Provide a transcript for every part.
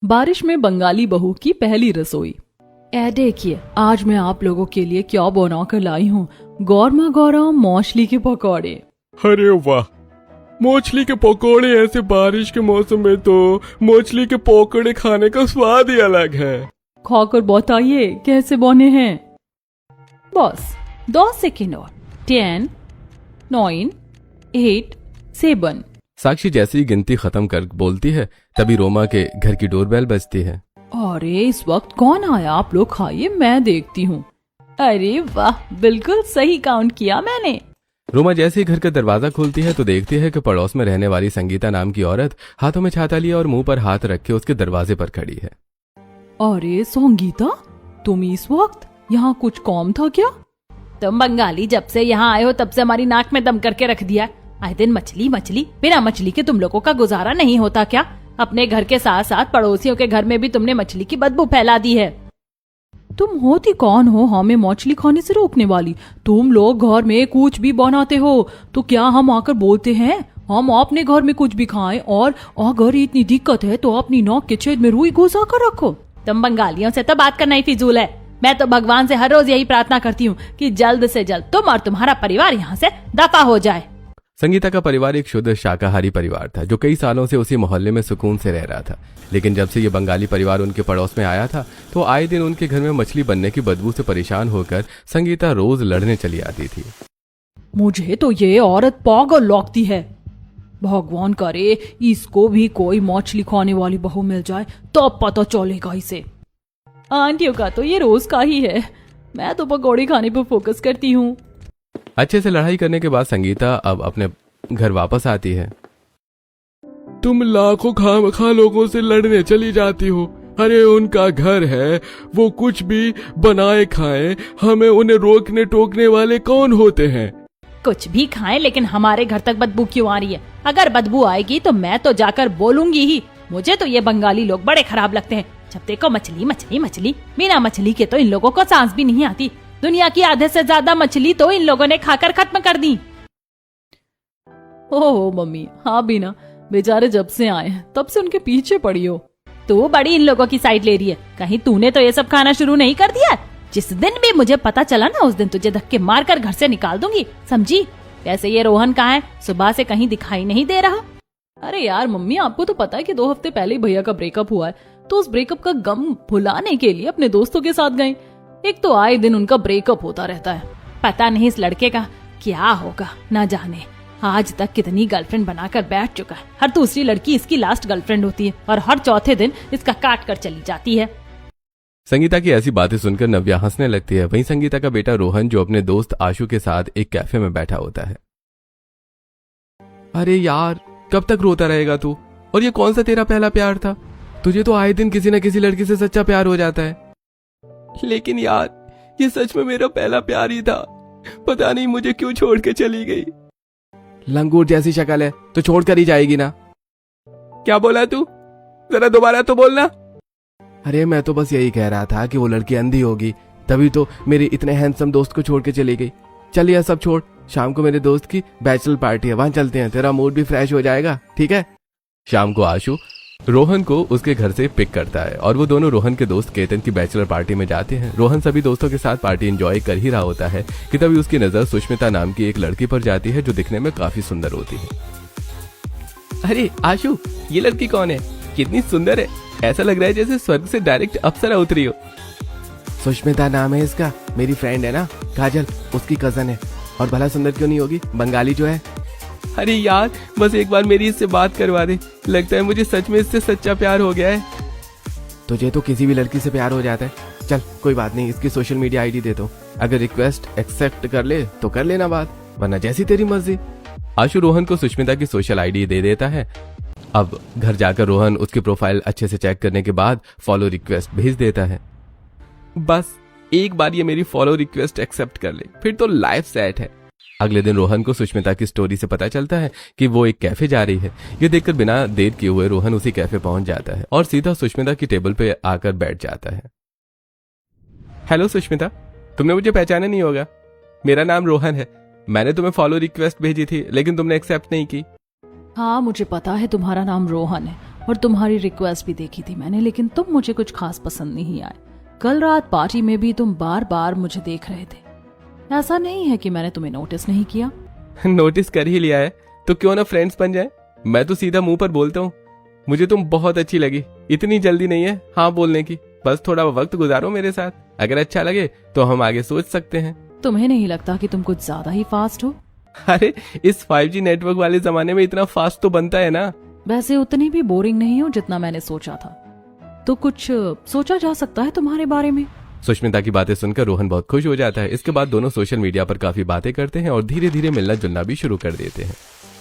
बारिश में बंगाली बहू की पहली रसोई। ए देखिए, आज मैं आप लोगों के लिए क्या बना कर लाई हूँ, गौरमा गौरम मछली के पकौड़े। अरे वाह, मछली के पकोड़े! ऐसे बारिश के मौसम में तो मछली के पकोड़े खाने का स्वाद ही अलग है। खाकर बताइए कैसे बने हैं। बस 2 सेकेंड और। 10, 9, 8, 7। साक्षी जैसी गिनती खत्म कर बोलती है, तभी रोमा के घर की डोरबेल बजती है। अरे इस वक्त कौन आया? आप लोग खाइए, मैं देखती हूँ। अरे वाह, बिल्कुल सही काउंट किया मैंने। रोमा जैसे ही घर का दरवाजा खोलती है तो देखती है कि पड़ोस में रहने वाली संगीता नाम की औरत हाथों में छाता लिया और मुंह पर हाथ रखे उसके दरवाजे पर खड़ी है। अरे संगीता, तुम इस वक्त यहाँ? कुछ काम था क्या? तुम बंगाली जब से यहाँ आए हो तब से हमारी नाक में दम करके रख दिया। आए दिन मछली मछली, बिना मछली के तुम लोगों का गुजारा नहीं होता क्या? अपने घर के साथ साथ पड़ोसियों के घर में भी तुमने मछली की बदबू फैला दी है। तुम होती कौन हो हमें मछली खाने से रोकने वाली? तुम लोग घर में कुछ भी बनाते हो तो क्या हम आकर बोलते हैं हम अपने घर में कुछ भी खाएं? और अगर इतनी दिक्कत है तो अपनी नाक के छेद में रुई घुसा कर रखो। तुम बंगालियों से तो बात करना ही फिजूल है। मैं तो भगवान से हर रोज यही प्रार्थना करती हूँ कि जल्द से जल्द तुम और तुम्हारा परिवार यहाँ से दफा हो जाए। संगीता का परिवार एक शुद्ध शाकाहारी परिवार था जो कई सालों से उसी मोहल्ले में सुकून से रह रहा था। लेकिन जब से ये बंगाली परिवार उनके पड़ोस में आया था तो आए दिन उनके घर में मछली बनने की बदबू से परेशान होकर संगीता रोज लड़ने चली आती थी। मुझे तो ये औरत पागल लगती है। भगवान करे इसको भी कोई मछली खाने वाली बहू मिल जाए तब पता चलेगा इसे। आंटियों का तो ये रोज का ही है, मैं तो पकौड़े खाने पर फोकस करती हूँ। अच्छे से लड़ाई करने के बाद संगीता अब अपने घर वापस आती है। तुम लाखों खामखा लोगों से लड़ने चली जाती हो। अरे उनका घर है, वो कुछ भी बनाए खाएं, हमें उन्हें रोकने टोकने वाले कौन होते हैं? कुछ भी खाएं लेकिन हमारे घर तक बदबू क्यों आ रही है? अगर बदबू आएगी तो मैं तो जाकर बोलूंगी ही। मुझे तो ये बंगाली लोग बड़े खराब लगते हैं। जब देखो मछली मछली मछली, बिना मछली के तो इन लोगों को सांस भी नहीं आती। दुनिया की आधे से ज्यादा मछली तो इन लोगों ने खाकर खत्म कर दी। ओह मम्मी, हाँ बिना बेचारे जब से आए हैं तब से उनके पीछे पड़ी हो। तू बड़ी इन लोगों की साइड ले रही है। कहीं तूने तो ये सब खाना शुरू नहीं कर दिया? जिस दिन भी मुझे पता चला ना उस दिन तुझे धक्के मार कर घर से निकाल दूंगी, समझी? वैसे ये रोहन कहाँ है? सुबह से कहीं दिखाई नहीं दे रहा। अरे यार मम्मी, आपको तो पता है कि 2 हफ्ते पहले ही भैया का ब्रेकअप हुआ है, तो उस ब्रेकअप का गम भुलाने के लिए अपने दोस्तों के साथ गए। एक तो आए दिन उनका ब्रेकअप होता रहता है। पता नहीं इस लड़के का क्या होगा, ना जाने आज तक कितनी गर्लफ्रेंड बनाकर बैठ चुका है। हर दूसरी लड़की इसकी लास्ट गर्लफ्रेंड होती है और हर चौथे दिन इसका काट कर चली जाती है। संगीता की ऐसी बातें सुनकर नव्या हंसने लगती है। वहीं संगीता का बेटा रोहन जो अपने दोस्त आशु के साथ एक कैफे में बैठा होता है। अरे यार, कब तक रोता रहेगा तू? और ये कौन सा तेरा पहला प्यार था? तुझे तो आए दिन किसी न किसी लड़की से सच्चा प्यार हो जाता है। लेकिन यार, ये सच में मेरा पहला प्यार ही था। पता नहीं मुझे क्यों छोड़ के चली गई। लंगूर जैसी शक्ल है तो छोड़ कर ही जाएगी ना? क्या बोला तू? जरा दोबारा तो बोलना। अरे मैं तो बस यही कह रहा था कि वो लड़की अंधी होगी, तभी तो मेरे इतने हैंडसम दोस्त को छोड़ के चली गई। चल यह सब छोड़, शाम को मेरे दोस्त की बैचलर पार्टी है, वहां चलते हैं, तेरा मूड भी फ्रेश हो जाएगा, ठीक है? शाम को आशु रोहन को उसके घर से पिक करता है और वो दोनों रोहन के दोस्त केतन की बैचलर पार्टी में जाते हैं। रोहन सभी दोस्तों के साथ पार्टी एंजॉय कर ही रहा होता है कि तभी उसकी नजर सुष्मिता नाम की एक लड़की पर जाती है जो दिखने में काफी सुंदर होती है। अरे आशु, ये लड़की कौन है? कितनी सुंदर है, ऐसा लग रहा है जैसे स्वर्ग से डायरेक्ट अप्सरा उतरी हो। सुष्मिता नाम है इसका, मेरी फ्रेंड है ना काजल, उसकी कजन है। और भला सुंदर क्यों नहीं होगी, बंगाली जो है। अरे यार, बस एक बार मेरी इससे बात करवा दे, लगता है मुझे सच में इससे सच्चा प्यार हो गया है। तुझे तो किसी भी लड़की से प्यार हो जाता है। चल कोई बात नहीं, इसकी सोशल मीडिया आईडी दे दो, अगर रिक्वेस्ट एक्सेप्ट कर ले तो कर लेना बात, वरना जैसी तेरी मर्जी। आशु रोहन को सुष्मिता की सोशल आईडी दे देता है। अब घर जाकर रोहन उसकी प्रोफाइल अच्छे से चेक करने के बाद फॉलो रिक्वेस्ट भेज देता है। बस एक बार ये मेरी फॉलो रिक्वेस्ट एक्सेप्ट कर ले, फिर तो लाइफ सेट है। अगले दिन रोहन को सुष्मिता की स्टोरी से पता चलता है कि वो एक कैफे जा रही है। ये देखकर बिना देर किए हुए रोहन उसी कैफे पहुंच जाता है और सीधा सुष्मिता की टेबल पे आकर बैठ जाता है। हेलो सुष्मिता, तुमने मुझे पहचाना नहीं होगा, मेरा नाम रोहन है। मैंने तुम्हें फॉलो रिक्वेस्ट भेजी थी लेकिन तुमने एक्सेप्ट नहीं की। हाँ मुझे पता है तुम्हारा नाम रोहन है, और तुम्हारी रिक्वेस्ट भी देखी थी मैंने, लेकिन तुम मुझे कुछ खास पसंद नहीं आए। कल रात पार्टी में भी तुम बार बार मुझे देख रहे थे। ऐसा नहीं है कि मैंने तुम्हें नोटिस नहीं किया। नोटिस कर ही लिया है तो क्यों ना फ्रेंड्स बन जाए। मैं तो सीधा मुंह पर बोलता हूँ, मुझे तुम बहुत अच्छी लगी। इतनी जल्दी नहीं है हाँ बोलने की, बस थोड़ा वक्त गुजारो मेरे साथ। अगर अच्छा लगे तो हम आगे सोच सकते हैं। तुम्हें नहीं लगता कि तुम कुछ ज्यादा ही फास्ट हो? अरे इस 5G नेटवर्क वाले जमाने में इतना फास्ट तो बनता है ना। वैसे उतनी भी बोरिंग नहीं हो जितना मैंने सोचा था, तो कुछ सोचा जा सकता है तुम्हारे बारे में। सुष्मिता की बातें सुनकर रोहन बहुत खुश हो जाता है। इसके बाद दोनों सोशल मीडिया पर काफी बातें करते हैं और धीरे धीरे मिलना जुलना भी शुरू कर देते हैं।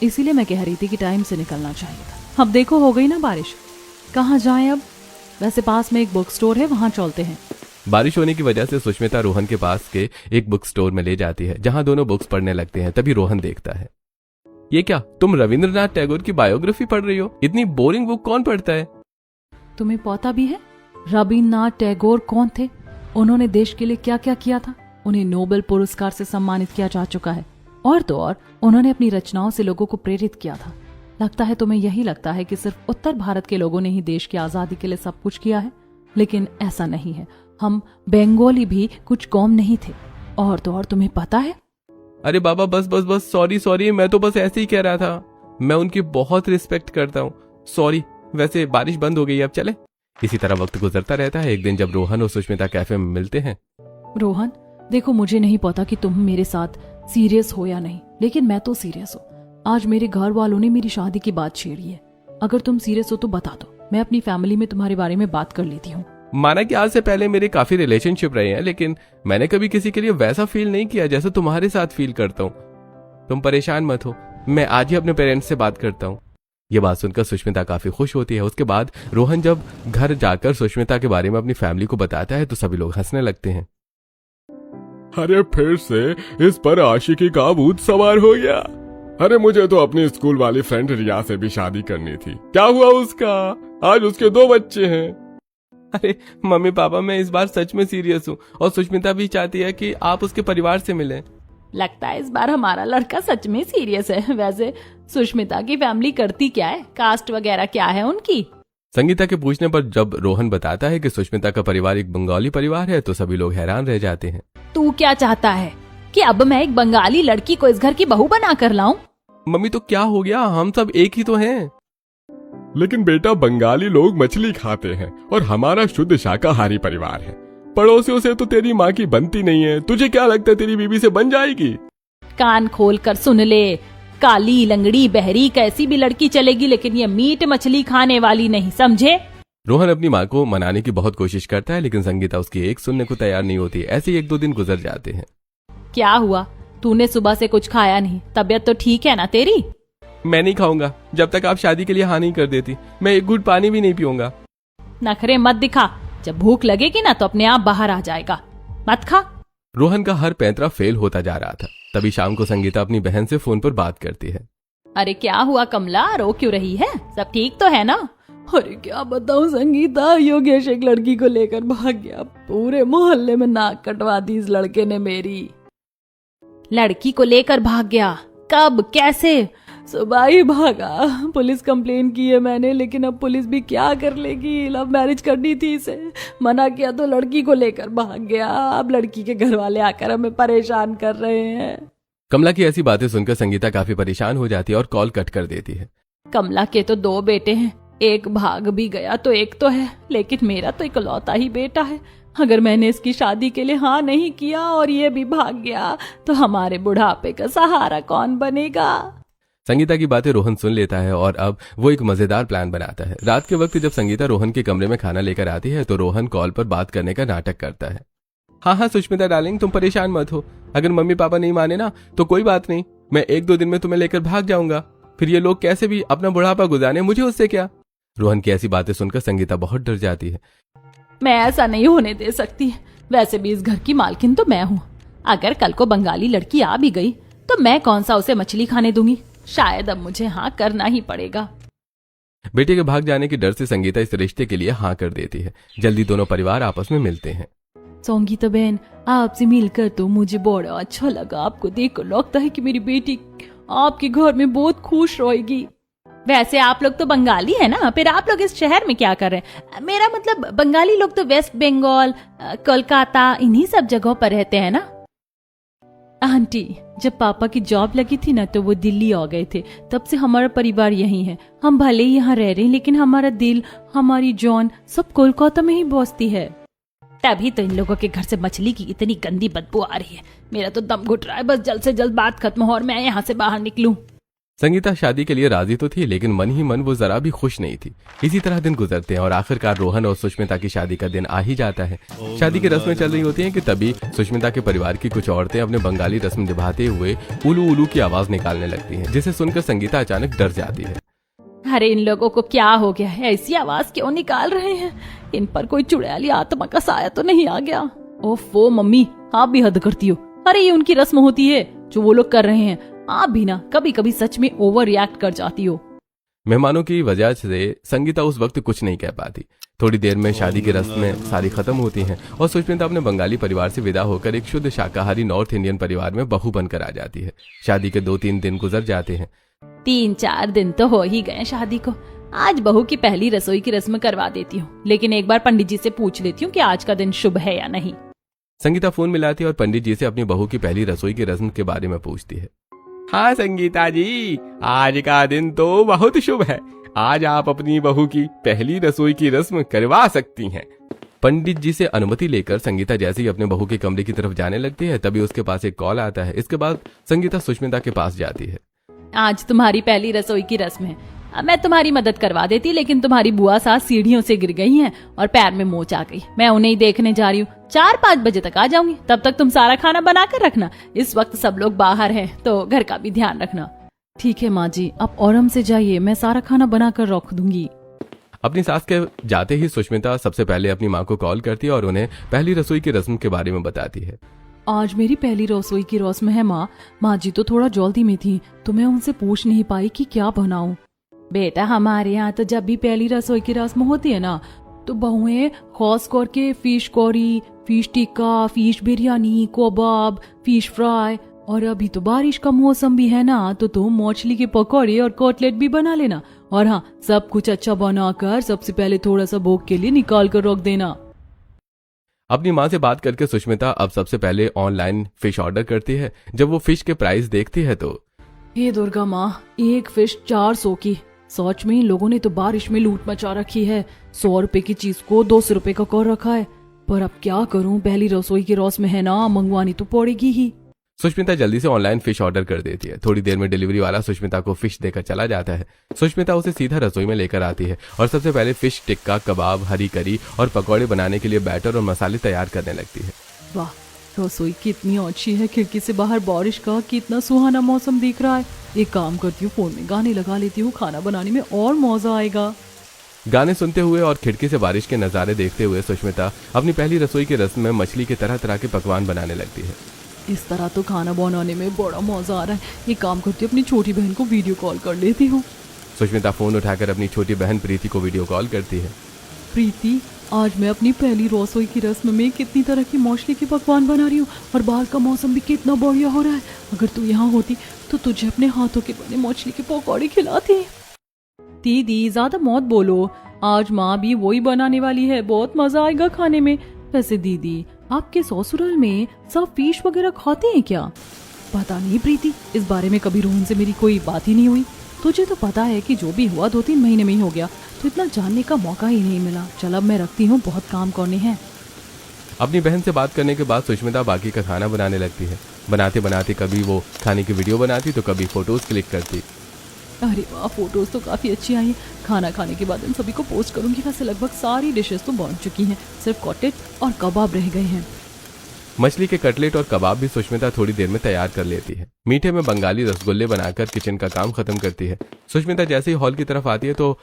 इसीलिए मैं कह रही थी कि टाइम से निकलना चाहिए था। अब देखो हो गई ना बारिश, कहाँ जाएं अब? वैसे पास में एक बुक स्टोर है, वहाँ चलते हैं। बारिश होने की वजह से सुष्मिता रोहन के पास के एक बुक स्टोर में ले जाती है, जहां दोनों बुक्स पढ़ने लगते हैं। तभी रोहन देखता है, ये क्या तुम रविंद्रनाथ टैगोर की बायोग्राफी पढ़ रही हो? इतनी बोरिंग बुक कौन पढ़ता है? तुम्हें पता भी है रविन्द्रनाथ टैगोर कौन थे? उन्होंने देश के लिए क्या क्या किया था। उन्हें नोबेल पुरस्कार से सम्मानित किया जा चुका है, और तो और उन्होंने अपनी रचनाओं से लोगों को प्रेरित किया था। लगता है तुम्हें यही लगता है कि सिर्फ उत्तर भारत के लोगों ने ही देश की आजादी के लिए सब कुछ किया है, लेकिन ऐसा नहीं है। हम बंगाली भी कुछ कम नहीं थे, और तो और तुम्हें पता है। अरे बाबा बस बस बस, सॉरी, मैं तो बस ऐसे ही कह रहा था। मैं उनकी बहुत रिस्पेक्ट करता हूँ। सॉरी। वैसे बारिश बंद हो गई, अब चले। इसी तरह वक्त गुजरता रहता है। एक दिन जब रोहन और सुष्मिता कैफे में मिलते हैं। रोहन देखो, मुझे नहीं पता कि तुम मेरे साथ सीरियस हो या नहीं, लेकिन मैं तो सीरियस हूँ। आज मेरे घर वालों ने मेरी शादी की बात छेड़ी है। अगर तुम सीरियस हो तो बता दो, मैं अपनी फैमिली में तुम्हारे बारे में बात कर लेती हूँ। माना कि आज से पहले मेरे काफी रिलेशनशिप रहे हैं, लेकिन मैंने कभी किसी के लिए वैसा फील नहीं किया जैसा तुम्हारे साथ फील करता हूँ। तुम परेशान मत हो, मैं आज ही अपने पेरेंट्स से बात करता हूँ। ये बात सुनकर सुष्मिता काफी खुश होती है। उसके बाद रोहन जब घर जाकर सुष्मिता के बारे में अपनी फैमिली को बताता है तो सभी लोग हंसने लगते हैं। अरे फिर से इस पर आशिकी का भूत सवार हो गया। अरे मुझे तो अपनी स्कूल वाली फ्रेंड रिया से भी शादी करनी थी। क्या हुआ उसका? आज उसके 2 बच्चे हैं। अरे मम्मी पापा, मैं इस बार सच में सीरियस हूँ और सुष्मिता भी चाहती है कि आप उसके परिवार से मिलें। लगता है इस बार हमारा लड़का सच में सीरियस है। वैसे सुष्मिता की फैमिली करती क्या है? कास्ट वगैरह क्या है उनकी? संगीता के पूछने पर जब रोहन बताता है कि सुष्मिता का परिवार एक बंगाली परिवार है तो सभी लोग हैरान रह जाते हैं। तू क्या चाहता है कि अब मैं एक बंगाली लड़की को इस घर की बहू बना कर लाऊं? मम्मी तो क्या हो गया, हम सब एक ही तो हैं। लेकिन बेटा, बंगाली लोग मछली खाते हैं और हमारा शुद्ध शाकाहारी परिवार है। पड़ोसियों से तो तेरी माँ की बनती नहीं है। तुझे क्या लगता है तेरी बीवी से बन जाएगी? कान खोल कर सुन ले, काली लंगड़ी बहरी कैसी भी लड़की चलेगी, लेकिन ये मीट मछली खाने वाली नहीं, समझे? रोहन अपनी माँ को मनाने की बहुत कोशिश करता है, लेकिन संगीता उसकी एक सुनने को तैयार नहीं होती। ऐसे ही 1-2 दिन गुजर जाते हैं। क्या हुआ? तूने सुबह से कुछ खाया नहीं, तबीयत तो ठीक है ना तेरी? मैं नहीं खाऊंगा जब तक आप शादी के लिए हाँ नहीं कर देती। मैं एक घूंट पानी भी नहीं पीऊंगा। नखरे मत दिखा, जब भूख लगेगी ना तो अपने आप बाहर आ जाएगा। मत खा। रोहन का हर पैंतरा फेल होता जा रहा था। तभी शाम को संगीता अपनी बहन से फोन पर बात करती है। अरे क्या हुआ कमला, रो क्यों रही है? सब ठीक तो है ना? अरे क्या बताऊं संगीता, योगेश एक लड़की को लेकर भाग गया। पूरे मोहल्ले में नाक कटवा दी इस लड़के ने मेरी। लड़की को लेकर भाग गया? कब, कैसे? सुबह ही भागा। पुलिस कंप्लेन की है मैंने, लेकिन अब पुलिस भी क्या कर लेगी। लव मैरिज करनी थी इसे, मना किया तो लड़की को लेकर भाग गया। अब लड़की के घर वाले आकर हमें परेशान कर रहे हैं। कमला की ऐसी बातें सुनकर संगीता काफी परेशान हो जाती है और कॉल कट कर देती है। कमला के तो 2 बेटे हैं, एक भाग भी गया तो एक तो है, लेकिन मेरा तो इकलौता ही बेटा है। अगर मैंने इसकी शादी के लिए हाँ नहीं किया और ये भी भाग गया तो हमारे बुढ़ापे का सहारा कौन बनेगा? संगीता की बातें रोहन सुन लेता है और अब वो एक मजेदार प्लान बनाता है। रात के वक्त जब संगीता रोहन के कमरे में खाना लेकर आती है तो रोहन कॉल पर बात करने का नाटक करता है। हाँ सुष्मिता डार्लिंग, तुम परेशान मत हो। अगर मम्मी पापा नहीं माने ना तो कोई बात नहीं, मैं 1-2 दिन में तुम्हें लेकर भाग जाऊंगा। फिर ये लोग कैसे भी अपना बुढ़ापा गुजारे, मुझे उससे क्या। रोहन की ऐसी बातें सुनकर संगीता बहुत डर जाती है। मैं ऐसा नहीं होने दे सकती। वैसे भी इस घर की मालकिन तो मैं हूँ। अगर कल को बंगाली लड़की आ भी गई तो मैं कौन सा उसे मछली खाने दूंगी। शायद अब मुझे हाँ करना ही पड़ेगा। बेटे के भाग जाने के डर से संगीता इस रिश्ते के लिए हाँ कर देती है। जल्दी दोनों परिवार आपस में मिलते हैं। संगीता बहन, आपसे मिलकर तो मुझे बड़ा अच्छा लगा। आपको देखकर लगता है कि मेरी बेटी आपके घर में बहुत खुश रहेगी। वैसे आप लोग तो बंगाली है ना, फिर आप लोग इस शहर में क्या कर रहे हैं? मेरा मतलब बंगाली लोग तो वेस्ट बंगाल, कोलकाता, इन्हीं सब जगहों पर रहते हैं ना। आंटी, जब पापा की जॉब लगी थी ना तो वो दिल्ली आ गए थे, तब से हमारा परिवार यहीं है। हम भले ही यहाँ रह रहे हैं लेकिन हमारा दिल, हमारी जॉन सब कोलकाता में ही बसती है। तभी तो इन लोगों के घर से मछली की इतनी गंदी बदबू आ रही है। मेरा तो दम घुट रहा है, बस जल्द से जल्द बात खत्म हो और मैं यहाँ से बाहर निकलूं। संगीता शादी के लिए राजी तो थी, लेकिन मन ही मन वो जरा भी खुश नहीं थी। इसी तरह दिन गुजरते हैं और आखिरकार रोहन और सुष्मिता की शादी का दिन आ ही जाता है। शादी की रस्में चल रही होती हैं कि तभी सुष्मिता के परिवार की कुछ औरतें अपने बंगाली रस्म निभाते हुए उलू उलू की आवाज निकालने लगती हैं, जिसे सुनकर संगीता अचानक डर जाती है। अरे इन लोगों को क्या हो गया है, ऐसी आवाज क्यों निकाल रहे हैं? इन पर कोई चुड़ैली आत्मा का साया तो नहीं आ गया? ओफो मम्मी, आप भी हद करती हो। अरे ये उनकी रस्म होती है जो वो लोग कर रहे हैं। आप भी ना कभी कभी सच में ओवर रिएक्ट कर जाती हो। मेहमानों की वजह से संगीता उस वक्त कुछ नहीं कह पाती। थोड़ी देर में शादी की रस्में सारी खत्म होती हैं और सुष्मिता अपने बंगाली परिवार से विदा होकर एक शुद्ध शाकाहारी नॉर्थ इंडियन परिवार में बहू बनकर आ जाती है। शादी के 2-3 दिन गुजर जाते हैं। 3-4 दिन तो हो ही गए शादी को। आज बहू की पहली रसोई की रस्म करवा देती हूँ, लेकिन एक बार पंडित जी से पूछ लेती हूँ कि आज का दिन शुभ है या नहीं। संगीता फोन मिलाती है और पंडित जी से अपनी बहू की पहली रसोई की रस्म के बारे में पूछती है। हाँ संगीता जी, आज का दिन तो बहुत शुभ है। आज आप अपनी बहू की पहली रसोई की रस्म करवा सकती हैं। पंडित जी से अनुमति लेकर संगीता जैसे ही अपने बहू के कमरे की तरफ जाने लगती है, तभी उसके पास एक कॉल आता है। इसके बाद संगीता सुष्मिता के पास जाती है। आज तुम्हारी पहली रसोई की रस्म है। मैं तुम्हारी मदद करवा देती, लेकिन तुम्हारी बुआ सास सीढ़ियों से गिर गई हैं और पैर में मोच आ गई। मैं उन्हें ही देखने जा रही हूँ। 4-5 बजे तक आ जाऊंगी, तब तक तुम सारा खाना बना कर रखना। इस वक्त सब लोग बाहर हैं तो घर का भी ध्यान रखना। ठीक है माँ जी, आप आराम से जाइए, मैं सारा खाना बना कर रख दूंगी। अपनी सास के जाते ही सुष्मिता सबसे पहले अपनी माँ को कॉल करती है और उन्हें पहली रसोई की रस्म के बारे में बताती है। आज मेरी पहली रसोई की रस्म है माँ। माँ जी तो थोड़ा जल्दी में थी तो मैं उनसे पूछ नहीं पाई कि क्या बनाऊं। बेटा, हमारे यहाँ तो जब भी पहली रसोई की रस्म होती है ना तो बहुएं खास करके fish curry, fish tikka, fish biryani, kebab, fish fry, और अभी तो बारिश का मौसम भी है ना तो तुम मछली के पकौड़े और कटलेट भी बना लेना। और हाँ, सब कुछ अच्छा बनाकर सबसे पहले थोड़ा सा भोग के लिए निकाल कर रख देना। अपनी माँ से बात करके सुष्मिता अब सबसे पहले ऑनलाइन फिश ऑर्डर करती है। जब वो फिश के प्राइस देखती है तो हे दुर्गा माँ, एक फिश 400 की। सच में इन लोगों ने तो बारिश में लूट मचा रखी है। 100 रुपए की चीज को 200 रुपए का कर रखा है। पर अब क्या करूं, पहली रसोई की रस्म है ना, मंगवानी तो पड़ेगी ही। सुष्मिता जल्दी से ऑनलाइन फिश ऑर्डर कर देती है। थोड़ी देर में डिलीवरी वाला सुष्मिता को फिश देकर चला जाता है। सुष्मिता उसे सीधा रसोई में लेकर आती है और सबसे पहले फिश टिक्का, कबाब, हरी करी और पकौड़े बनाने के लिए बैटर और मसाले तैयार करने लगती है। वाह, रसोई कितनी अच्छी है। खिड़की से बाहर बारिश का कितना सुहाना मौसम दिख रहा है। एक काम करती हूँ, फोन में गाने लगा लेती हूँ, खाना बनाने में और मजा आएगा। गाने सुनते हुए और खिड़की से बारिश के नजारे देखते हुए सुष्मिता अपनी पहली रसोई की रस्म में मछली के तरह तरह के पकवान बनाने लगती है। इस तरह तो खाना बनाने में बड़ा मजा आ रहा है। एक काम करती हूँ, अपनी छोटी बहन को वीडियो कॉल कर लेती हूँ। सुष्मिता फोन उठाकर अपनी छोटी बहन प्रीति को वीडियो कॉल करती है। प्रीति, आज मैं अपनी पहली रसोई की रस्म में कितनी तरह की मछली के पकवान बना रही हूँ और बाहर का मौसम भी कितना बढ़िया हो रहा है। अगर तू यहाँ होती तो तुझे अपने हाथों के बने मछली के पकौड़े खिलाती। दीदी, ज्यादा मत बोलो, आज माँ भी वही बनाने वाली है। बहुत मजा आएगा खाने में। वैसे दीदी, आपके ससुराल में सब फिश वगैरह खाते हैं क्या? पता नहीं प्रीति, इस बारे में कभी रोहन से मेरी कोई बात ही नहीं हुई। तुझे तो पता है कि जो भी हुआ 2-3 महीने में ही हो गया, तो इतना जानने का मौका ही नहीं मिला। चल अब मैं रखती हूँ, बहुत काम करने हैं। अपनी बहन से बात करने के बाद सुष्मिता बाकी का खाना बनाने लगती है। बनाते बनाते कभी वो खाने की वीडियो बनाती तो कभी फोटोज क्लिक करती। अरे वाह, फोटोज तो काफी अच्छी आई हैं। खाना खाने के बाद इन सभी को पोस्ट करूंगी। वैसे लगभग सारी डिशेस तो बन चुकी हैं, सिर्फ कटलेट और कबाब रह गए हैं। मछली के कटलेट और कबाब भी सुष्मिता थोड़ी देर में तैयार कर लेती है। मीठे में बंगाली रसगुल्ले बनाकर किचन का काम खत्म करती है। सुष्मिता जैसे ही हॉल की तरफ आती है तो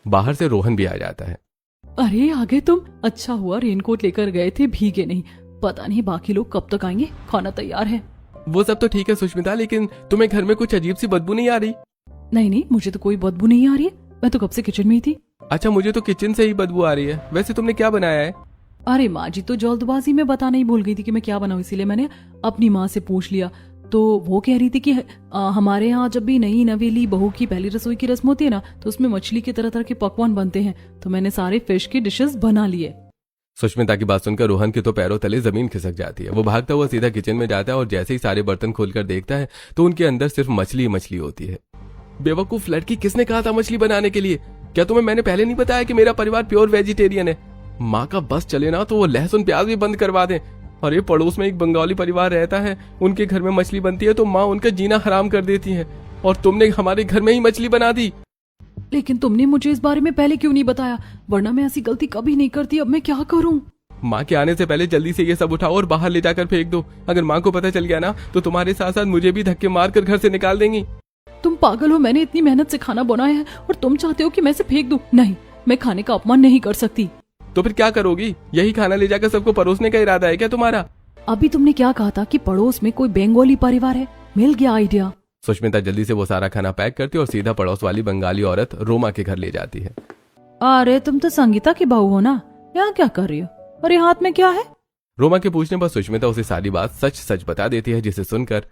बाहर से रोहन भी आ जाता है। अरे आ गए तुम, अच्छा हुआ रेनकोट लेकर गए थे, भीगे नहीं। पता नहीं बाकी लोग कब तक आएंगे। खाना तैयार है। वो सब तो ठीक है सुष्मिता, लेकिन तुम्हें घर में कुछ अजीब सी बदबू नहीं आ रही? नहीं, मुझे तो कोई बदबू नहीं आ रही है। मैं तो कब से किचन में ही थी। अच्छा, मुझे तो किचन से ही बदबू आ रही है। वैसे तुमने क्या बनाया है? अरे माँ जी तो जल्दबाजी में बताना ही भूल गई थी कि मैं क्या बनाऊं, इसीलिए मैंने अपनी माँ से पूछ लिया। तो वो कह रही थी कि हमारे यहाँ जब भी नई नवेली बहू की पहली रसोई की रस्म होती है ना, तो उसमें मछली के तरह तरह के पकवान बनते हैं, तो मैंने सारे फिश की डिशेस बना लिए। सुष्मिता की बात सुनकर रोहन के तो पैरों तले जमीन खिसक जाती है। वो भागता हुआ सीधा किचन में जाता है और जैसे ही सारे बर्तन खोलकर देखता है तो उनके अंदर सिर्फ मछली मछली होती है। बेवकूफ लड़की, किसने कहा था मछली बनाने के लिए? क्या तुम्हें मैंने पहले नहीं बताया कि मेरा परिवार प्योर वेजिटेरियन है? माँ का बस चले ना तो वो लहसुन प्याज भी बंद करवा दें। और ये पड़ोस में एक बंगाली परिवार रहता है, उनके घर में मछली बनती है तो माँ उनका जीना हराम कर देती है, और तुमने हमारे घर में ही मछली बना दी। लेकिन तुमने मुझे इस बारे में पहले क्यों नहीं बताया? वरना मैं ऐसी गलती कभी नहीं करती। अब मैं क्या करूं? माँ के आने से पहले जल्दी से ये सब उठाओ और बाहर ले जाकर फेंक दो। अगर माँ को पता चल गया ना तो तुम्हारे साथ साथ मुझे भी धक्के मारकर घर से निकाल देंगी। तुम पागल हो? मैंने इतनी मेहनत से खाना बनाया है और तुम चाहते हो कि मैं इसे फेंक दूं? नहीं, मैं खाने का अपमान नहीं कर सकती। तो फिर क्या करोगी? यही खाना ले जाकर सबको परोसने का इरादा है क्या तुम्हारा? अभी तुमने क्या कहा था कि पड़ोस में कोई बंगाली परिवार है? मिल गया आइडिया। सुष्मिता जल्दी से वो सारा खाना पैक करती है और सीधा पड़ोस वाली बंगाली औरत रोमा के घर ले जाती है। अरे तुम तो संगीता की बहू हो ना, यहाँ क्या कर रही हो? और ये हाथ में क्या है? रोमा के पूछने पर सुष्मिता उसे सारी बात सच सच बता देती है, जिसे सुनकर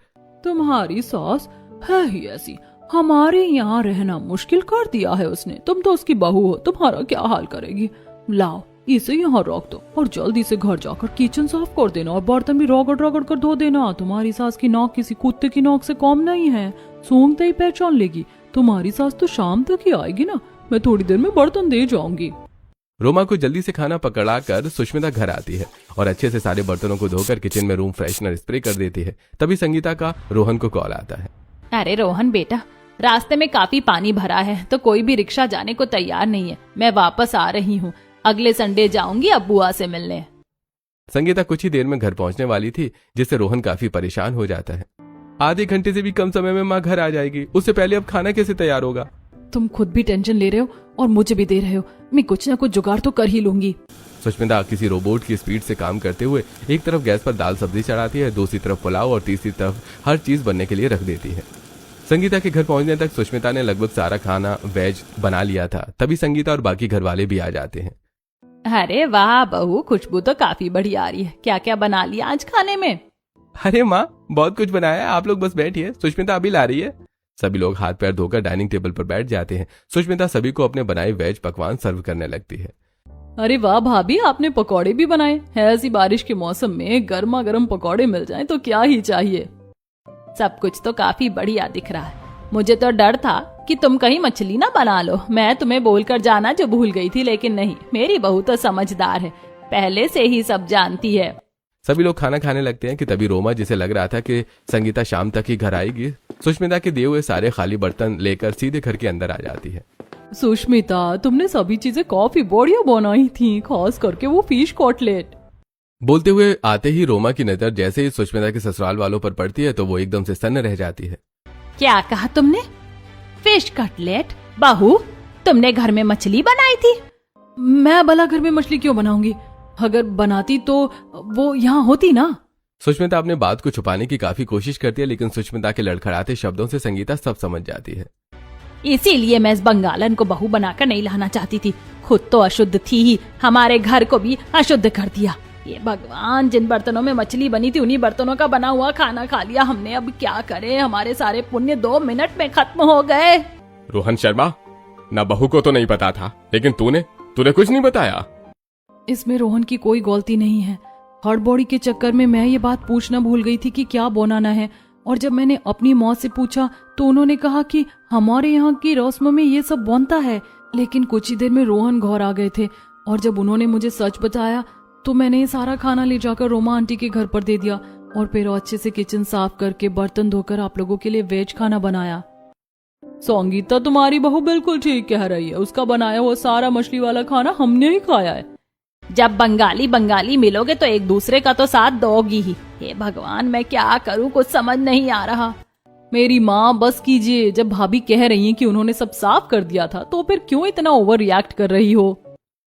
तुम्हारी सास है ही ऐसी, हमारे यहाँ रहना मुश्किल कर दिया है उसने। तुम तो उसकी बहू हो, तुम्हारा क्या हाल करेगी? लाओ इसे यहाँ रख दो और जल्दी से घर जाकर किचन साफ कर देना और बर्तन भी रगड़ रगड़ कर धो देना। तुम्हारी सास की नाक किसी कुत्ते की नाक से कम नहीं है, सूंघते ही पहचान लेगी। तुम्हारी सास तो शाम तक ही आएगी ना, मैं थोड़ी देर में बर्तन दे जाऊंगी। रोमा को जल्दी से खाना पकड़ा कर सुष्मिता घर आती है और अच्छे से सारे बर्तनों को धोकर किचन में रूम फ्रेशनर स्प्रे कर देती है। तभी संगीता का रोहन को कॉल आता है। अरे रोहन बेटा, रास्ते में काफी पानी भरा है तो कोई भी रिक्शा जाने को तैयार नहीं है। मैं वापस आ रही हूँ, अगले संडे जाऊंगी अब्बुआ से मिलने। संगीता कुछ ही देर में घर पहुंचने वाली थी, जिससे रोहन काफी परेशान हो जाता है। आधे घंटे से भी कम समय में माँ घर आ जाएगी, उससे पहले अब खाना कैसे तैयार होगा? तुम खुद भी टेंशन ले रहे हो और मुझे भी दे रहे हो। मैं कुछ ना कुछ जुगाड़ तो कर ही लूंगी। सुष्मिता किसी रोबोट की स्पीड से काम करते हुए एक तरफ गैस पर दाल सब्जी चढ़ाती है, दूसरी तरफ पुलाव और तीसरी तरफ हर चीज बनने के लिए रख देती है। संगीता के घर पहुंचने तक सुष्मिता ने लगभग सारा खाना वेज बना लिया था। तभी संगीता और बाकी घर वाले भी आ जाते हैं। अरे वाह बहू, खुशबू तो काफी बढ़िया आ रही है। क्या क्या बना लिया आज खाने में? अरे माँ, बहुत कुछ बनाया है, आप लोग बस बैठिए, सुष्मिता अभी ला रही है। सभी लोग हाथ पैर धोकर डाइनिंग टेबल पर बैठ जाते हैं। सुष्मिता सभी को अपने बनाए वेज पकवान सर्व करने लगती है। अरे वाह भाभी, आपने पकौड़े भी बनाए हैं। ऐसी बारिश के मौसम में गर्मा गर्म पकौड़े मिल जाएं तो क्या ही चाहिए। सब कुछ तो काफी बढ़िया दिख रहा है। मुझे तो डर था कि तुम कहीं मछली ना बना लो। मैं तुम्हें बोलकर जाना जो भूल गई थी, लेकिन नहीं, मेरी बहू तो समझदार है, पहले से ही सब जानती है। सभी लोग खाना खाने लगते हैं कि तभी रोमा, जिसे लग रहा था कि संगीता शाम तक ही घर आएगी, सुष्मिता के दिए हुए सारे खाली बर्तन लेकर सीधे घर के अंदर आ जाती है। सुष्मिता, तुमने सभी चीजें काफी बढ़िया बनाई थी, खास करके वो फिश कटलेट। बोलते हुए आते ही रोमा की नजर जैसे ही सुष्मिता के ससुराल वालों पर पड़ती है तो वो एकदम से सन्न रह जाती है। क्या कहा तुमने? Fish cutlet? बहू, तुमने घर में मछली बनाई थी? मैं भला घर में मछली क्यों बनाऊंगी? अगर बनाती तो वो यहाँ होती ना। सुष्मिता अपने बात को छुपाने की काफी कोशिश करती है, लेकिन सुष्मिता के लड़खड़ाते शब्दों से संगीता सब समझ जाती है। इसीलिए मैं इस बंगालन को बहू बनाकर नहीं लाना चाहती थी। खुद तो अशुद्ध थी ही, हमारे घर को भी अशुद्ध कर दिया। ये भगवान, जिन बर्तनों में मछली बनी थी उन्हीं बर्तनों का बना हुआ खाना खा लिया हमने। अब क्या करें? हमारे सारे पुण्य 2 मिनट में खत्म हो गए। रोहन शर्मा, ना बहू को तो नहीं पता था, लेकिन तूने कुछ नहीं बताया। इसमें रोहन की कोई गलती नहीं है। हड़बड़ी के चक्कर में मैं ये बात पूछना भूल गई थी कि क्या बनाना है, और जब मैंने अपनी माँ से पूछा तो उन्होंने कहा कि हमारे यहाँ की रस्म में ये सब बनता है। लेकिन कुछ ही देर में रोहन घर आ गए थे और जब उन्होंने मुझे सच बताया तो मैंने ये सारा खाना ले जाकर रोमा आंटी के घर पर दे दिया और फिर अच्छे से किचन साफ करके बर्तन धोकर आप लोगों के लिए वेज खाना बनाया। संगीता, तुम्हारी बहू बिल्कुल ठीक कह रही है। उसका बनाया हुआ सारा मछली वाला खाना हमने ही खाया है। जब बंगाली मिलोगे तो एक दूसरे का तो साथ दोगी ही। हे भगवान, मैं क्या करूं, कुछ समझ नहीं आ रहा। मेरी माँ, बस कीजिए। जब भाभी कह रही हैं कि उन्होंने सब साफ कर दिया था तो फिर क्यों इतना ओवर रिएक्ट कर रही हो?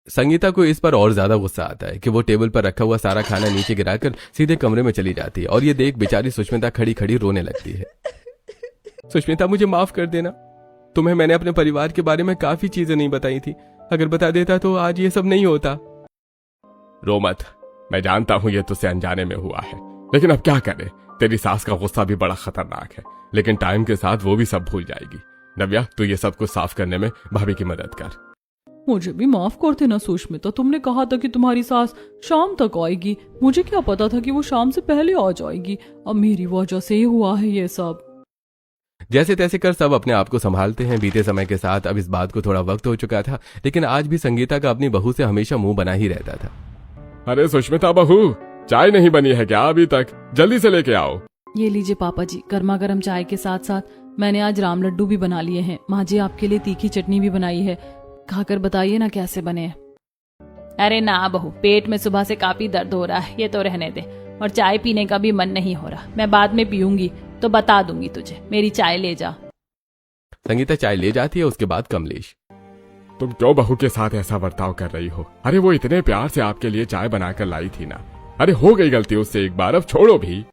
संगीता को इस पर और ज्यादा गुस्सा आता है कि वो टेबल पर रखा हुआ सारा खाना नीचे गिराकर सीधे कमरे में चली जाती है और ये देख बेचारी सुष्मिता खड़ी खड़ी रोने लगती है। सुष्मिता, मुझे माफ कर देना। तुम्हें मैंने अपने परिवार के बारे में काफी चीजें नहीं बताई थी। अगर बता देता तो आज ये सब नहीं होता। रो मत, मैं जानता हूं ये तुझसे अनजाने में हुआ है, लेकिन अब क्या करें, तेरी सास का गुस्सा भी बड़ा खतरनाक है, लेकिन टाइम के साथ वो भी सब भूल जाएगी। नव्या, तू ये सब कुछ साफ करने में भाभी की मदद कर। मुझे भी माफ कर देना सुष्मिता, तुमने कहा था कि तुम्हारी सास शाम तक आएगी, मुझे क्या पता था कि वो शाम से पहले आ जाएगी। अब मेरी वजह से ही हुआ है ये सब। जैसे तैसे कर सब अपने आप को संभालते हैं। बीते समय के साथ अब इस बात को थोड़ा वक्त हो चुका था, लेकिन आज भी संगीता का अपनी बहू से हमेशा मुंह बना ही रहता था। अरे सुष्मिता बहू, चाय नहीं बनी है क्या अभी तक? जल्दी से लेके आओ। ये लीजिए पापा जी, गर्मा गर्म चाय के साथ साथ मैंने आज राम लड्डू भी बना लिए हैं। माँ जी आपके लिए तीखी चटनी भी बनाई है, खाकर बताइए ना कैसे बने हैं। अरे ना बहू, पेट में सुबह से काफी दर्द हो रहा है, ये तो रहने दे। और चाय पीने का भी मन नहीं हो रहा, मैं बाद में पीऊंगी तो बता दूंगी तुझे। मेरी चाय ले जा। संगीता चाय ले जाती है। उसके बाद कमलेश, तुम क्यों बहू के साथ ऐसा बर्ताव कर रही हो? अरे वो इतने प्यार से आपके लिए चाय बनाकर लाई थी ना। अरे हो गई गलती उससे एक बार, अब छोड़ो भी।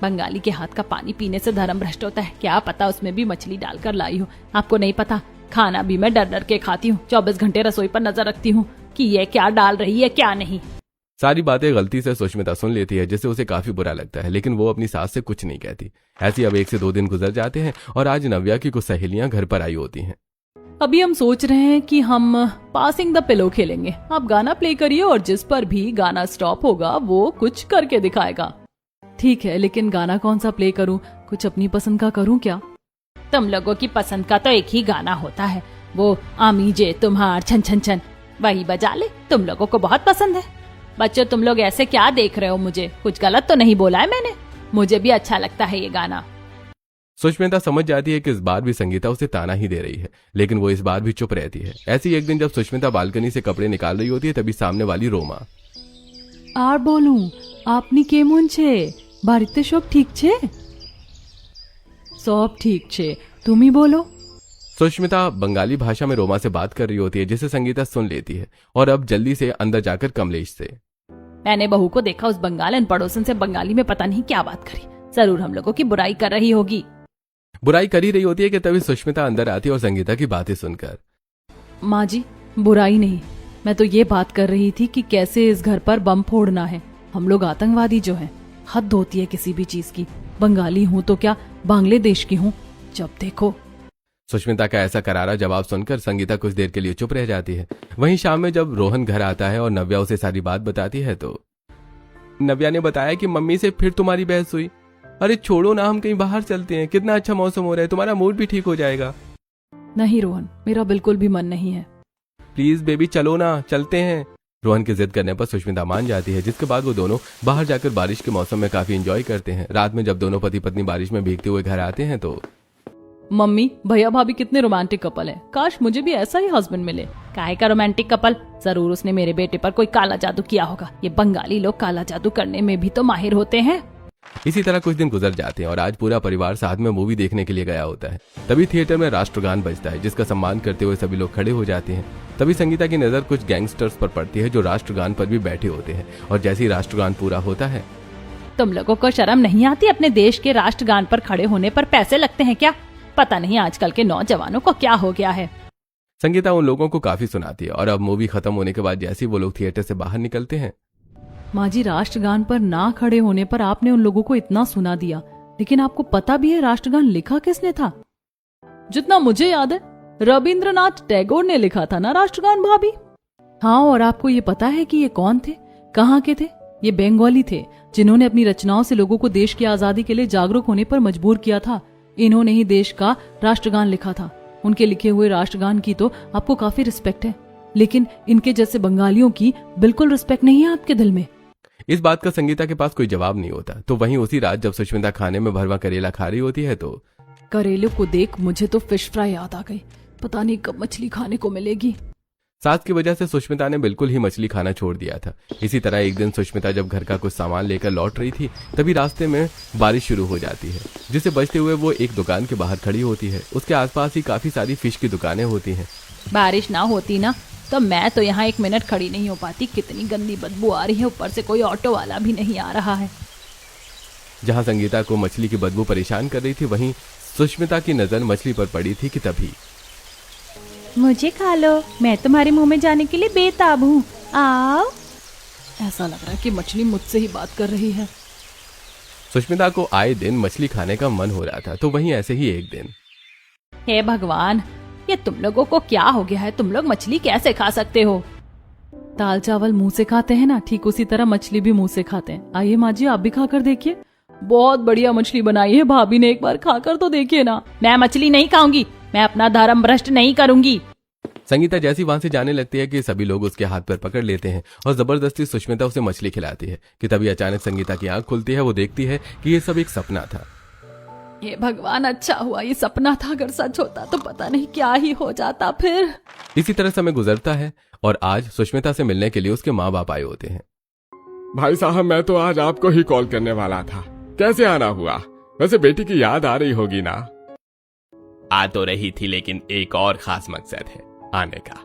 बंगाली के हाथ का पानी पीने से धर्म भ्रष्ट होता है। क्या पता उसमें भी मछली डालकर लाई हो। आपको नहीं पता, खाना भी मैं डर डर के खाती हूँ। 24 घंटे रसोई पर नजर रखती हूँ कि ये क्या डाल रही है क्या नहीं। सारी बातें गलती से सुष्मिता सुन लेती है, जिससे उसे काफी बुरा लगता है, लेकिन वो अपनी सास से कुछ नहीं कहती। ऐसी अब 1 से 2 दिन गुजर जाते हैं और आज नव्या की कुछ सहेलियां घर पर आई होती हैं। अभी हम सोच रहे हैं कि हम पासिंग द पिलो खेलेंगे। आप गाना प्ले करिए और जिस पर भी गाना स्टॉप होगा वो कुछ करके दिखाएगा। ठीक है, लेकिन गाना कौन सा प्ले करूं? कुछ अपनी पसंद का करूं क्या? तुम लोगों की पसंद का तो एक ही गाना होता है, वो आमी जे तुम्हार छन छन छन, वही बजा ले। तुम लोगों को बहुत पसंद है। बच्चों, तुम लोग ऐसे क्या देख रहे हो मुझे? कुछ गलत तो नहीं बोला है मैंने? मुझे भी अच्छा लगता है ये गाना। सुष्मिता समझ जाती है कि इस बार भी संगीता उसे ताना ही दे रही है, लेकिन वो इस बार भी चुप रहती है। ऐसी एक दिन जब सुष्मिता बालकनी से कपड़े निकाल रही होती है, तभी सामने वाली रोमा, আর বলুন আপনি কেমন ছে? বাড়িতে সব ঠিক ছে? সব ঠিক ছে, তুমি বলো। सुष्मिता बंगाली भाषा में रोमा से बात कर रही होती है, जिसे संगीता सुन लेती है और अब जल्दी से अंदर जाकर कमलेश से, मैंने बहू को देखा उस बंगालन पड़ोसन से बंगाली में पता नहीं क्या बात करी। जरूर हम लोगों की बुराई कर रही होगी। बुराई कर ही रही होती है कि तभी सुष्मिता अंदर आती है और संगीता की बातें सुनकर, माँ जी, बुराई नहीं, मैं तो ये बात कर रही थी कि कैसे इस घर पर बम फोड़ना है। हम लोग आतंकवादी जो हैं, हद होती है किसी भी चीज की। बंगाली हूँ तो क्या बांग्लादेश की हूँ, जब देखो। सुष्मिता का ऐसा करारा जवाब सुनकर संगीता कुछ देर के लिए चुप रह जाती है। वहीं शाम में जब रोहन घर आता है और नव्या उसे सारी बात बताती है तो नव्या ने बताया कि मम्मी से फिर तुम्हारी बहस हुई। अरे छोड़ो ना, हम कहीं बाहर चलते हैं, कितना अच्छा मौसम हो रहा है, तुम्हारा मूड भी ठीक हो जाएगा। नहीं रोहन, मेरा बिल्कुल भी मन नहीं है। प्लीज बेबी चलो ना, चलते हैं। रोहन की जिद करने पर सुष्मिता मान जाती है, जिसके बाद वो दोनों बाहर जाकर बारिश के मौसम में काफी एंजॉय करते हैं। रात में जब दोनों पति पत्नी बारिश में भीगते हुए घर आते हैं तो मम्मी, भैया भाभी कितने रोमांटिक कपल है। काश मुझे भी ऐसा ही हस्बैंड मिले। काहे का रोमांटिक कपल? जरूर उसने मेरे बेटे पर कोई काला जादू किया होगा। ये बंगाली लोग काला जादू करने में भी तो माहिर होते हैं। इसी तरह कुछ दिन गुजर जाते हैं और आज पूरा परिवार साथ में मूवी देखने के लिए गया होता है। तभी थिएटर में राष्ट्रगान बजता है, जिसका सम्मान करते हुए सभी लोग खड़े हो जाते हैं। तभी संगीता की नजर कुछ गैंगस्टर्स पर पड़ती है जो राष्ट्रगान पर भी बैठे होते हैं, और जैसे ही राष्ट्रगान पूरा होता है, तुम लोगों को शर्म नहीं आती? अपने देश के राष्ट्रगान पर खड़े होने पर पैसे लगते हैं क्या? पता नहीं आजकल के नौजवानों को क्या हो गया है। संगीता उन लोगों को काफी सुनाती है और अब मूवी खत्म होने के बाद जैसे ही वो लोग थिएटर से बाहर निकलते हैं, माँ जी, राष्ट्रगान पर ना खड़े होने पर आपने उन लोगों को इतना सुना दिया, लेकिन आपको पता भी है राष्ट्रगान लिखा किसने था? जितना मुझे याद है रविंद्रनाथ टैगोर ने लिखा था ना राष्ट्रगान भाभी। हाँ, और आपको ये पता है कि ये कौन थे, कहाँ के थे? ये बंगाली थे, जिन्होंने अपनी रचनाओं से लोगों को देश की आजादी के लिए जागरूक होने पर मजबूर किया था। इन्होंने ही देश का राष्ट्रगान लिखा था। उनके लिखे हुए राष्ट्रगान की तो आपको काफी रिस्पेक्ट है, लेकिन इनके जैसे बंगालियों की बिल्कुल रिस्पेक्ट नहीं है आपके दिल में। इस बात का संगीता के पास कोई जवाब नहीं होता। तो वहीं उसी रात जब सुष्मिता खाने में भरवा करेला खा रही होती है तो करेले को देख मुझे तो फिश फ्राई याद आ गई। पता नहीं कब मछली खाने को मिलेगी। सास की वजह से सुष्मिता ने बिल्कुल ही मछली खाना छोड़ दिया था। इसी तरह एक दिन सुष्मिता जब घर का कुछ सामान लेकर लौट रही थी, तभी रास्ते में बारिश शुरू हो जाती है, जिसे बचते हुए वो एक दुकान के बाहर खड़ी होती है। उसके आसपास ही काफी सारी फिश की दुकानें होती हैं। बारिश ना होती ना तो मैं तो यहाँ 1 मिनट खड़ी नहीं हो पाती। कितनी गंदी बदबू आ रही है, ऊपर से कोई ऑटो वाला भी नहीं आ रहा है। जहाँ संगीता को मछली की बदबू परेशान कर रही थी, वहीं सुष्मिता की नजर मछली पर पड़ी थी कि तभी मुझे खा लो, मैं तुम्हारे मुंह में जाने के लिए बेताब हूँ, आओ। ऐसा लग रहा है कि मछली मुझसे ही बात कर रही है। सुष्मिता को आए दिन मछली खाने का मन हो रहा था, तो वहीं ऐसे ही एक दिन। हे भगवान, ये तुम लोगों को क्या हो गया है? तुम लोग मछली कैसे खा सकते हो? दाल चावल मुंह से खाते हैं ना, ठीक उसी तरह मछली भी मुंह से खाते हैं। आइए माँ जी, आप भी खाकर देखिए। बहुत बढ़िया मछली बनाई है भाभी ने, एक बार खाकर तो देखिए ना। मैं मछली नहीं खाऊंगी, मैं अपना धर्म भ्रष्ट नहीं करूंगी। संगीता जैसी वहां से जाने लगती है कि सभी लोग उसके हाथ पर पकड़ लेते हैं और जबरदस्ती सुष्मिता उसे मछली खिलाती है कि तभी अचानक संगीता की आंख खुलती है। वो देखती है कि ये सब एक सपना था। ये भगवान, अच्छा हुआ ये सपना था, अगर सच होता तो पता नहीं क्या ही हो जाता फिर। इसी तरह समय गुजरता है और आज सुष्मिता से मिलने के लिए उसके माँ बाप आए होते हैं। भाई साहब, मैं तो आज आपको ही कॉल करने वाला था। कैसे आना हुआ? वैसे बेटी की याद आ रही होगी ना? आ तो रही थी, लेकिन एक और खास मकसद है आने का।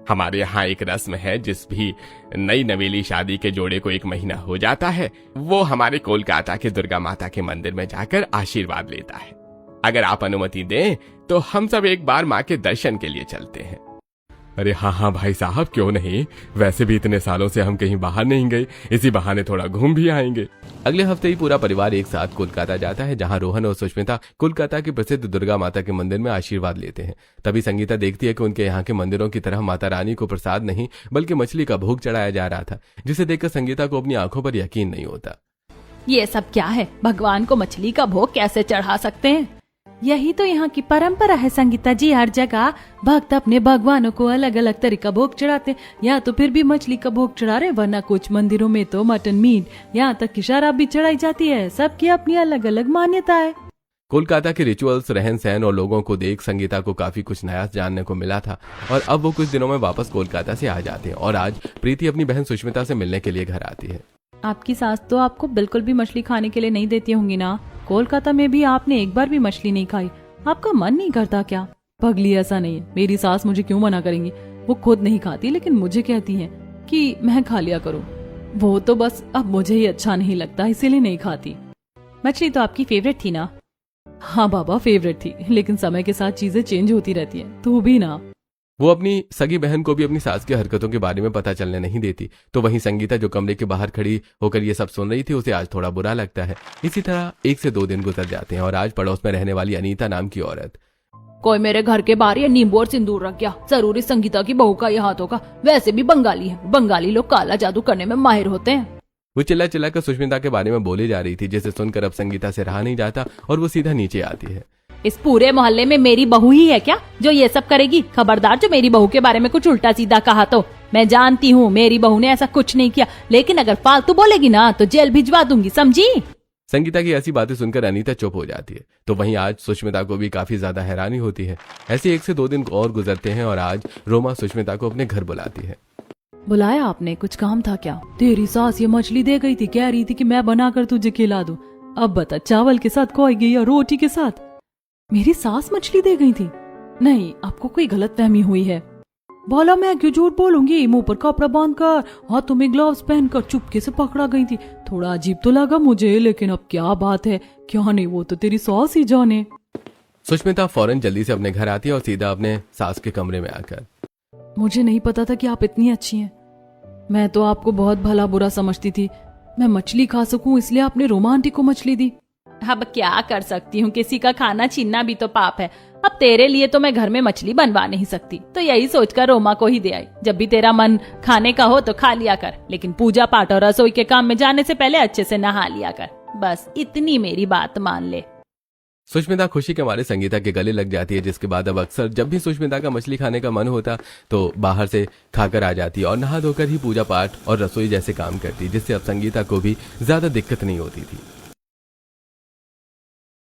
हमारे यहाँ एक रस्म है, जिस भी नई नवेली शादी के जोड़े को 1 महीना हो जाता है, वो हमारे कोलकाता के दुर्गा माता के मंदिर में जाकर आशीर्वाद लेता है। अगर आप अनुमति दें तो हम सब एक बार माँ के दर्शन के लिए चलते हैं। अरे हाँ हाँ भाई साहब, क्यों नहीं। वैसे भी इतने सालों से हम कहीं बाहर नहीं गए, इसी बहाने थोड़ा घूम भी आएंगे। अगले हफ्ते ही पूरा परिवार एक साथ कोलकाता जाता है, जहां रोहन और सुष्मिता कोलकाता की प्रसिद्ध दुर्गा माता के मंदिर में आशीर्वाद लेते हैं। तभी संगीता देखती है कि उनके यहाँ के मंदिरों की तरह माता रानी को प्रसाद नहीं बल्कि मछली का भोग चढ़ाया जा रहा था, जिसे देखकर संगीता को अपनी आंखों पर यकीन नहीं होता। ये सब क्या है? भगवान को मछली का भोग कैसे चढ़ा सकते हैं? यही तो यहाँ की परंपरा है संगीता जी। हर जगह भक्त अपने भगवानों को अलग अलग तरीका भोग चढ़ाते, या तो फिर भी मछली का भोग चढ़ा रहे, वरना कुछ मंदिरों में तो मटन मीट, यहाँ तक कि शराब भी चढ़ाई जाती है। सबकी अपनी अलग अलग मान्यता है। कोलकाता के रिचुअल्स, रहन सहन और लोगों को देख संगीता को काफी कुछ नया जानने को मिला था और अब वो कुछ दिनों में वापस कोलकाता से आ जाते हैं और आज प्रीति अपनी बहन सुष्मिता से मिलने के लिए घर आती है। आपकी सास तो आपको बिल्कुल भी मछली खाने के लिए नहीं देती होंगी ना? कोलकाता में भी आपने एक बार भी मछली नहीं खाई, आपका मन नहीं करता क्या? पगली, ऐसा नहीं है। मेरी सास मुझे क्यों मना करेंगी? वो खुद नहीं खाती, लेकिन मुझे कहती हैं कि मैं खा लिया करूं। वो तो बस अब मुझे ही अच्छा नहीं लगता, इसीलिए नहीं खाती। मछली तो आपकी फेवरेट थी ना? हाँ बाबा, फेवरेट थी, लेकिन समय के साथ चीजें चेंज होती रहती है, तू भी ना। वो अपनी सगी बहन को भी अपनी सास की हरकतों के बारे में पता चलने नहीं देती, तो वहीं संगीता जो कमरे के बाहर खड़ी होकर ये सब सुन रही थी, उसे आज थोड़ा बुरा लगता है। इसी तरह 1 से 2 दिन गुजर जाते हैं और आज पड़ोस में रहने वाली अनीता नाम की औरत, कोई मेरे घर के बाहर ये नींबू और सिंदूर रख गया, जरूर इस संगीता की बहू का ये हाथ होगा। वैसे भी बंगाली है, बंगाली लोग काला जादू करने में माहिर होते हैं। वो चिल्ला चिल्ला कर सुष्मिता के बारे में बोली जा रही थी, जिसे सुनकर अब संगीता से रहा नहीं जाता और वो सीधा नीचे आती है। इस पूरे मोहल्ले में मेरी बहू ही है क्या जो ये सब करेगी? खबरदार, जो मेरी बहू के बारे में कुछ उल्टा सीधा कहा तो। मैं जानती हूँ मेरी बहू ने ऐसा कुछ नहीं किया, लेकिन अगर फालतू बोलेगी ना तो जेल भिजवा दूंगी, समझी? संगीता की ऐसी बातें सुनकर अनीता चुप हो जाती है, तो वहीं आज सुष्मिता को भी काफी ज्यादा हैरानी होती है। ऐसे 1 से 2 दिन और गुजरते हैं और आज रोमा सुष्मिता को अपने घर बुलाती है। बुलाया आपने? कुछ काम था क्या? तेरी सास ये मछली दे गई थी, कह रही थी कि मैं बनाकर तुझे खिला दूं। अब बता, चावल के साथ खोएगी या रोटी के साथ? मेरी सास मछली दे गई थी? नहीं, आपको कोई गलतफहमी हुई है। बोला, मैं क्यों झूठ बोलूंगी? मुंह पर कपड़ा बांधकर, हाथों में ग्लव्स पहनकर चुपके से पकड़ा गई थी। थोड़ा अजीब तो लगा मुझे, लेकिन अब क्या बात है, क्या नहीं, वो तो तेरी सास ही जाने। सुष्मिता फौरन जल्दी से अपने घर आती है और सीधा अपने सास के कमरे में आकर, मुझे नहीं पता था कि आप इतनी अच्छी हैं। मैं तो आपको बहुत भला बुरा समझती थी। मैं मछली खा सकूं इसलिए आपने रोमा आंटी को मछली दी। अब क्या कर सकती हूँ, किसी का खाना छीनना भी तो पाप है। अब तेरे लिए तो मैं घर में मछली बनवा नहीं सकती, तो यही सोचकर रोमा को ही दे आई। जब भी तेरा मन खाने का हो तो खा लिया कर, लेकिन पूजा पाठ और रसोई के काम में जाने से पहले अच्छे से नहा लिया कर। बस इतनी मेरी बात मान ले। सुष्मिता खुशी के मारे संगीता के गले लग जाती है, जिसके बाद अब अक्सर जब भी सुष्मिता का मछली खाने का मन होता तो बाहर से खाकर आ जाती और नहा धोकर ही पूजा पाठ और रसोई जैसे काम करती, जिससे अब संगीता को भी ज्यादा दिक्कत नहीं होती थी।